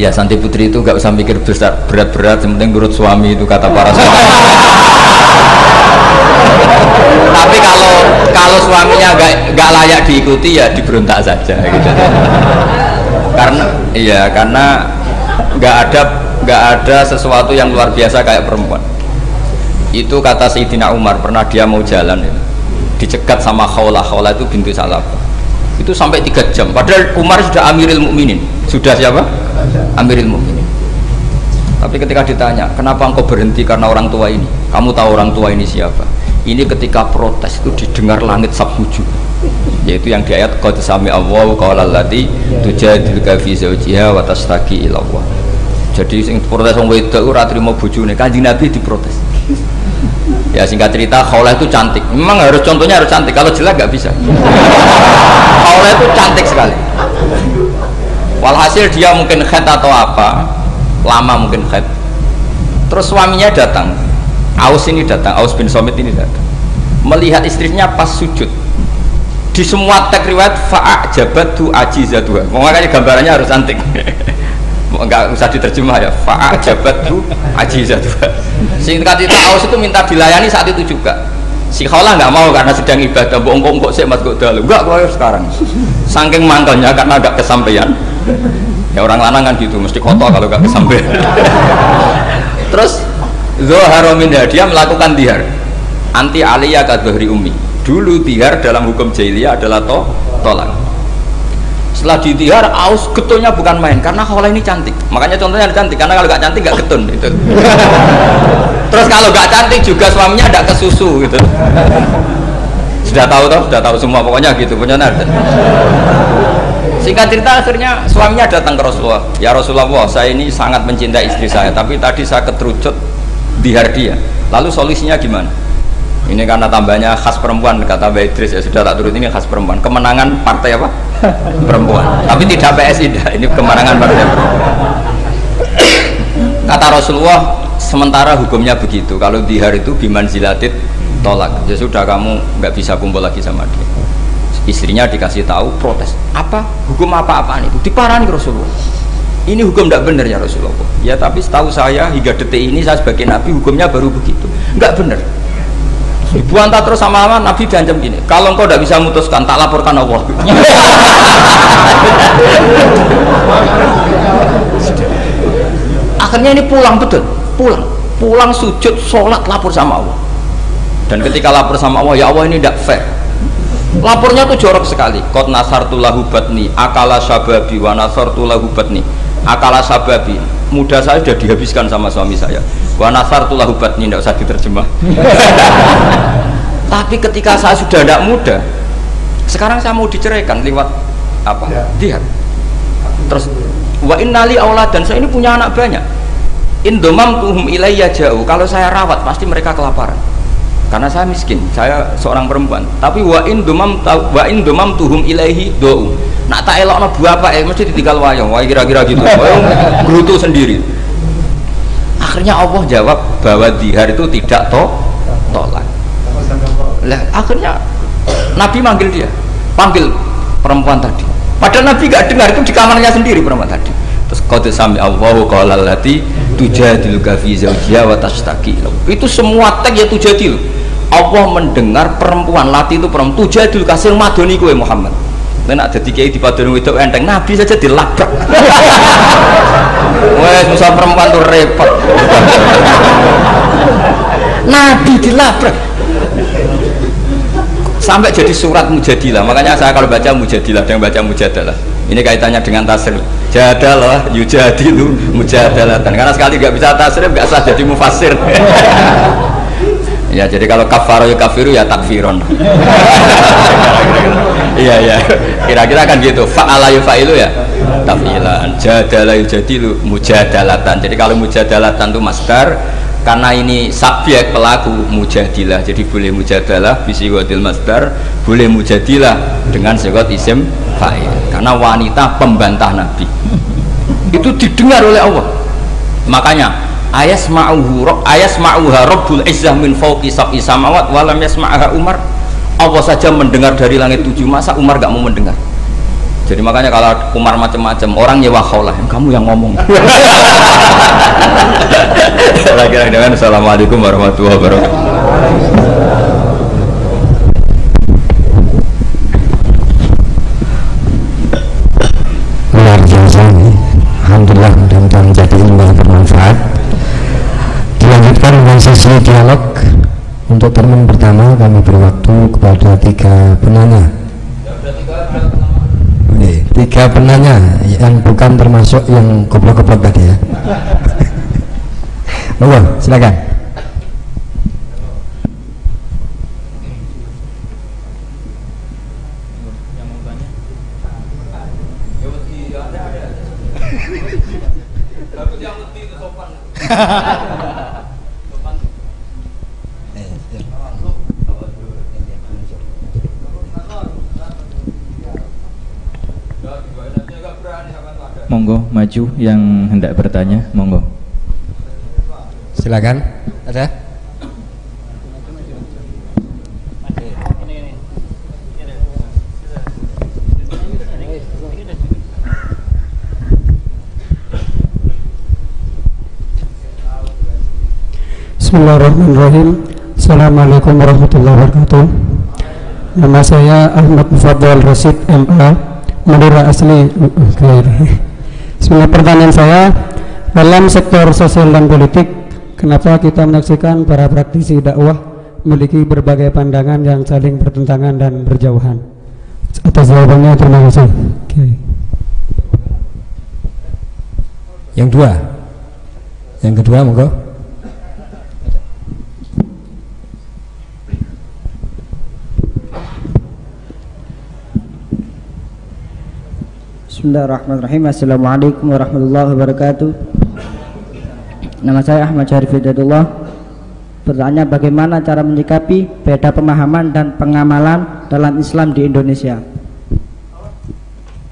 Ya Santi Putri itu nggak usah mikir besar berat-berat, yang penting nurut suami, itu kata para suami. Tapi kalau suaminya nggak layak diikuti ya diberontak saja gitu. Karena nggak ada sesuatu yang luar biasa kayak perempuan. Itu kata Sayyidina Umar, pernah dia mau jalan ya, dicegat sama Khawlah itu bintu Salabah. Itu sampai 3 jam. Padahal Umar sudah Amirul Mukminin. Sudah siapa? Amirul Mukminin. Tapi ketika ditanya, kenapa engkau berhenti karena orang tua ini? Kamu tahu orang tua ini siapa? Ini ketika protes itu didengar langit sabhuju. Yaitu yang di ayat qad sami Allahu qaulal lati tujadiluka fi zawjiha wa tashtaki ila Allah. Jadi sing protes wong wedok ora trimo bojone, Kanjeng Nabi diprotes. Ya singkat cerita, Khawlah itu cantik. Memang contohnya harus cantik. Kalau jelek nggak bisa. Khawlah itu cantik sekali. Walhasil dia mungkin khed atau apa, lama mungkin khed. Terus suaminya datang. Aus bin Somit ini datang. Melihat istrinya pas sujud. Di semua teks riwayat fa'ajabatu ajizatuha. Makanya gambarannya harus cantik. Enggak usah diterjemah ya, fa'ajabatu ajizatuha. Singkat cerita, Aus itu minta dilayani saat itu juga. Si Khawlah nggak mau karena sedang ibadah. Bongkok sih mas kok dalu. Enggak, kok sekarang. Saking mangkelnya karena agak kesampaian. Ya orang lanang kan gitu, mesti kotor kalau nggak kesampaian. Terus Zohar minha, dia melakukan dihar. Anti aliyah kadhri ummi. Dulu dihar dalam hukum jahiliyah adalah tolak. Setelah ditihar, Aus getulnya bukan main karena Khawlah ini cantik. Makanya contohnya ada cantik, karena kalau nggak cantik nggak getun gitu. Terus kalau nggak cantik juga suaminya ada kesusu gitu. Sudah tahu semua pokoknya gitu punya ada. Singkat cerita akhirnya suaminya datang ke Rasulullah. Ya Rasulullah, saya ini sangat mencintai istri saya, tapi tadi saya keterucut dihar dia. Lalu solusinya gimana? Ini karena tambahnya khas perempuan, kata Mbak Idris, ya sudah tak turut, ini khas perempuan. Kemenangan partai apa? Perempuan. Tapi tidak PSI, ini kemenangan partai perempuan. Kata Rasulullah, sementara hukumnya begitu. Kalau dihar itu bimanzilatit tolak. Ya sudah, kamu nggak bisa kumpul lagi sama dia. Istrinya dikasih tahu, protes. Apa? Hukum apa-apaan itu? Diparani Rasulullah. Ini hukum tidak benar ya Rasulullah. Ya tapi setahu saya hingga detik ini saya sebagai Nabi hukumnya baru begitu. Nggak benar. Dibuantah terus sama Nabi diancam gini, kalau engkau tidak bisa memutuskan tak laporkan Allah. Akhirnya ini pulang pulang sujud sholat lapor sama Allah. Dan ketika lapor sama Allah, ya Allah ini tidak fair. Lapornya tuh jorok sekali. Qad nasartu lahu batni akala syababi wa nasartu lahu batni akala syababi. Muda saya sudah dihabiskan sama suami saya. Wa nasartu lahu batni, tidak usah diterjemah. Tapi ketika saya sudah tidak muda, sekarang saya mau diceraikan lewat apa? Dihar. Terus wa innali auladan, saya ini punya anak banyak. Indomam tuhum ilayya jauh. Kalau saya rawat pasti mereka kelaparan. Karena saya miskin, saya seorang perempuan. Tapi wa in domam tuhum ilaihi do. Nak tak elokno buah apa mesti ditinggal wayang. Wah kira-kira gitu. Gerutu sendiri. Akhirnya Allah jawab bahwa dihar itu tidak tolak. Lah akhirnya Nabi panggil perempuan tadi. Padahal Nabi gak dengar, itu di kamarnya sendiri perempuan tadi. Terus qad sami Allahu qaulal lati tujadiluka fi zawjiha wa tashtaki. Itu semua teks ya tujadil. Allah mendengar perempuan, lati itu perempuan, tujadil kasih madoni kowe Muhammad. Nek dadi kiai dipadoni wedok enteng, Nabi saja dilabrak. Wes musuh perempuan tuh repot. Nabi dilabrak. Sampai jadi surat Mujadilah. Makanya saya kalau baca Mujadilah dan baca Mujadalah, ini kaitannya dengan tasrif. Jadalah yujadilu mujadalatan. Karena sekali nggak bisa tasrif nggak sah jadi mufassir. Ya jadi kalau kafaro ya kafiru ya takfiron. Iya kira-kira kan gitu. Fa'ala yufa'ilu ya taf'ilan. Jadalah yujadilu mujadalatan. Jadi kalau mujadalatan itu masdar, karena ini subjek pelaku mujadilah, jadi boleh mujadalah bisigotil masdar, boleh mujadilah dengan sigot isim fa'il. Karena wanita pembantah Nabi itu didengar oleh Allah. Makanya ayasma'uha rabbul izzah min fawqi sab'i samawat walam yasma'aha Umar. Allah saja mendengar dari langit 7, masa Umar gak mau mendengar? Jadi makanya kalau kumar macam-macam, orang nyewa khaulah, kamu yang ngomong. Lagi-lagi dengan assalamualaikum warahmatullahi wabarakatuh. Luar biasa nih. Alhamdulillah, mudah-mudahan menjadi ilmu yang bermanfaat. Dilanjutkan dengan sesi dialog. Untuk teman pertama kami beri waktu kepada 3 penanya. Oke, 3 penanya yang bukan termasuk yang goblok-goblok tadi ya. Monggo, silakan. Monggo maju yang hendak bertanya, monggo. Silakan. Ada? Bismillahirrahmanirrahim. Assalamualaikum warahmatullahi wabarakatuh. Nama saya Ahmad Mufaddal Rasid MA, Madura asli. Sebenarnya pertanyaan saya, dalam sektor sosial dan politik, kenapa kita menyaksikan para praktisi dakwah memiliki berbagai pandangan yang saling bertentangan dan berjauhan? Atas jawabannya terima kasih. Okay. Yang kedua monggo. Bismillahirrahmanirrahim. Assalamualaikum warahmatullahi wabarakatuh. Nama saya Ahmad Syarif Hidayatullah. Bertanya, bagaimana cara menyikapi beda pemahaman dan pengamalan dalam Islam di Indonesia?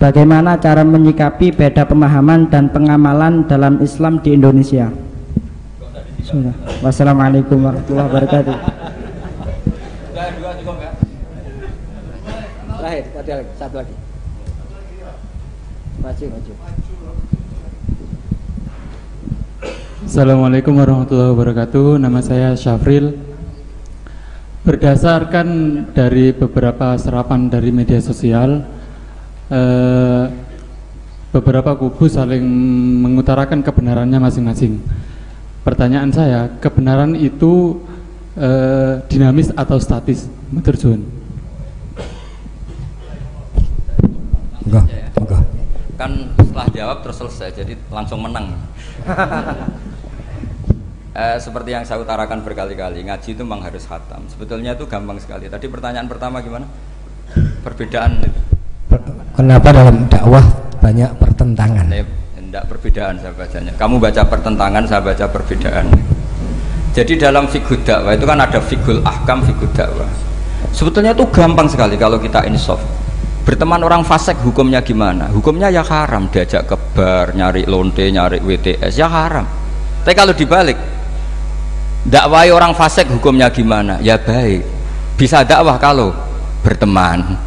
Bagaimana cara menyikapi beda pemahaman dan pengamalan dalam Islam di Indonesia? Wassalamualaikum warahmatullahi wabarakatuh. Terakhir, satu lagi. Maju. Assalamualaikum warahmatullahi wabarakatuh. Nama saya Syafril. Berdasarkan dari beberapa serapan dari media sosial, beberapa kubu saling mengutarakan kebenarannya masing-masing. Pertanyaan saya, kebenaran itu dinamis atau statis? Matur Enggak. Kan setelah jawab terus selesai, jadi langsung menang. Seperti yang saya utarakan berkali-kali, ngaji itu memang harus khatam. Sebetulnya itu gampang sekali. Tadi pertanyaan pertama gimana? Perbedaan itu. Kenapa dalam dakwah banyak pertentangan? Tidak perbedaan saya bacanya. Kamu baca pertentangan, saya baca perbedaan. Jadi dalam fiqh dakwah itu kan ada fiqhul ahkam, fiqh dakwah. Sebetulnya itu gampang sekali kalau kita insaf. Berteman orang fasik hukumnya gimana? Hukumnya ya haram, diajak ke bar, nyari lonte, nyari WTS, ya haram. Tapi kalau dibalik, dakwai orang fasik hukumnya gimana? Ya baik. Bisa dakwah kalau berteman.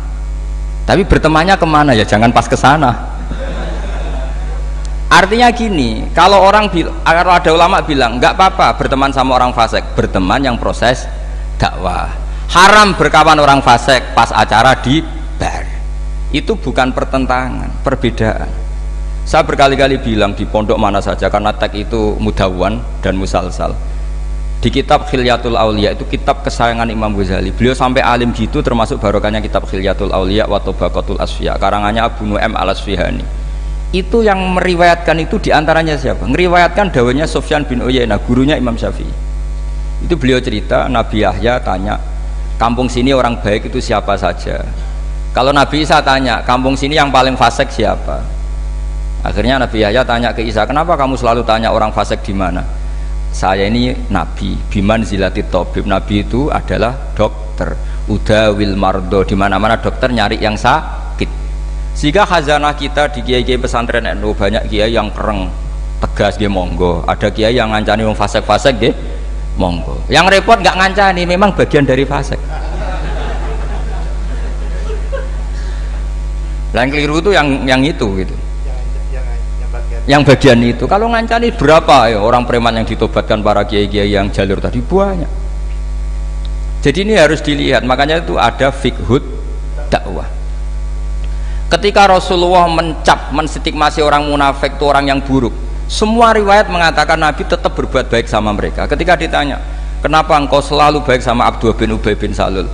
Tapi bertemannya kemana? Ya jangan pas ke sana. Artinya gini, kalau ada ulama bilang nggak apa-apa berteman sama orang fasik, berteman yang proses dakwah. Haram berkawan orang fasik pas acara di bar. Itu bukan pertentangan, perbedaan. Saya berkali-kali bilang di pondok mana saja, karena teks itu mudawwan dan musalsal. Di kitab Khilyatul Auliya, itu kitab kesayangan Imam Ghazali. Beliau sampai alim gitu, termasuk barokahnya kitab Khilyatul Auliya wa Tabaqatul Asfiya, karangannya Abu Nu'aim Al-Asfihani. Itu yang meriwayatkan itu diantaranya siapa? Meriwayatkan dawanya Sufyan bin Uyainah, gurunya Imam Syafi'i. Itu beliau cerita, Nabi Yahya tanya, kampung sini orang baik itu siapa saja? Kalau Nabi Isa tanya, kampung sini yang paling fasik siapa? Akhirnya Nabi Yahya tanya ke Isa, kenapa kamu selalu tanya orang fasik di mana? Saya ini Nabi, biman zilatit tabib. Nabi itu adalah dokter. Udawil mardo, di mana-mana dokter nyari yang sakit. Sehingga khazanah kita di kiai-kiai pesantren NU banyak kiai yang kereng, tegas dia monggo. Ada kiai yang ngancani orang fasik-fasik dia monggo. Yang repot nggak ngancani, memang bagian dari fasik. Yang keliru itu yang itu gitu. Yang bagian itu. Kalau ngancani berapa ya orang preman yang ditobatkan para kiai-kiai yang jalur tadi banyak. Jadi ini harus dilihat. Makanya itu ada fiqhud dakwah. Ketika Rasulullah menstigmasi orang munafik itu orang yang buruk, semua riwayat mengatakan Nabi tetap berbuat baik sama mereka. Ketika ditanya, kenapa engkau selalu baik sama Abdullah bin Ubay bin Salul?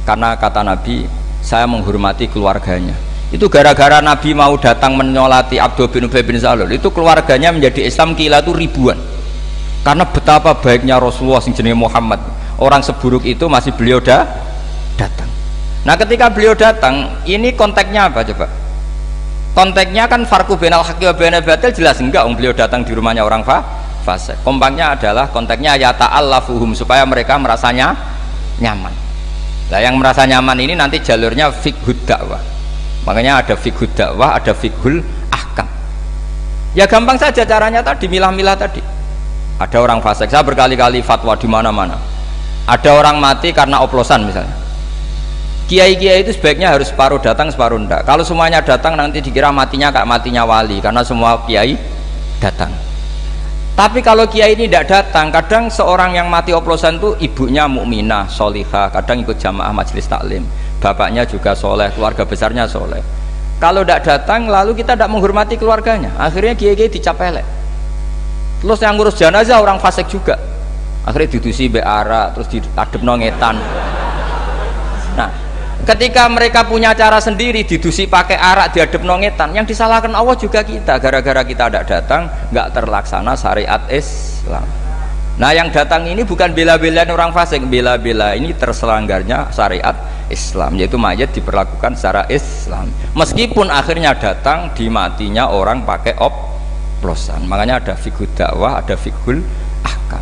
Karena kata Nabi, saya menghormati keluarganya. Itu gara-gara Nabi mau datang menyolati Abdullah bin Ubay bin Salul, itu keluarganya menjadi Islam kila itu ribuan. Karena betapa baiknya Rasulullah sing jenenge Muhammad, orang seburuk itu masih beliau datang. Nah ketika beliau datang, ini konteksnya apa coba? Konteksnya kan farqu bainal haqqi wa bainal batil jelas enggak, beliau datang di rumahnya orang fasik. Kompaknya adalah konteksnya ya ta'allafuhum, supaya mereka merasanya nyaman. Nah yang merasa nyaman ini nanti jalurnya fiqhud dakwah. Makanya ada fiqhud dakwah, ada fiqhul ahkam. Ya gampang saja caranya tadi, milah-milah tadi. Ada orang fasik, saya berkali-kali fatwa di mana-mana. Ada orang mati karena oplosan misalnya. Kiai-kiai itu sebaiknya harus separuh datang, separuh enggak. Kalau semuanya datang nanti dikira matinya kayak matinya wali, karena semua kiai datang. Tapi kalau kiai ini tidak datang, kadang seorang yang mati oplosan itu ibunya mukminah, solihah, kadang ikut jamaah majelis taklim, bapaknya juga soleh, keluarga besarnya soleh. Kalau tidak datang, lalu kita tidak menghormati keluarganya, akhirnya kiai-kiai dicap elek. Terus yang ngurus jenazah orang fasik juga, akhirnya didusi beara, terus diadep nongetan. Nah, ketika mereka punya cara sendiri, didusi pakai arak, diadep nongetan, yang disalahkan Allah juga kita, gara-gara kita tidak datang, nggak terlaksana syariat Islam. Nah yang datang ini bukan bela-belain orang fasik, bela-bela ini terselanggarnya syariat Islam, yaitu mayat diperlakukan secara Islam, meskipun akhirnya datang di matinya orang pakai oplosan. Makanya ada fiqhul dakwah, ada fiqhul ahkam.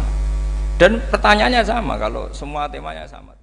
Dan pertanyaannya sama, kalau semua temanya sama.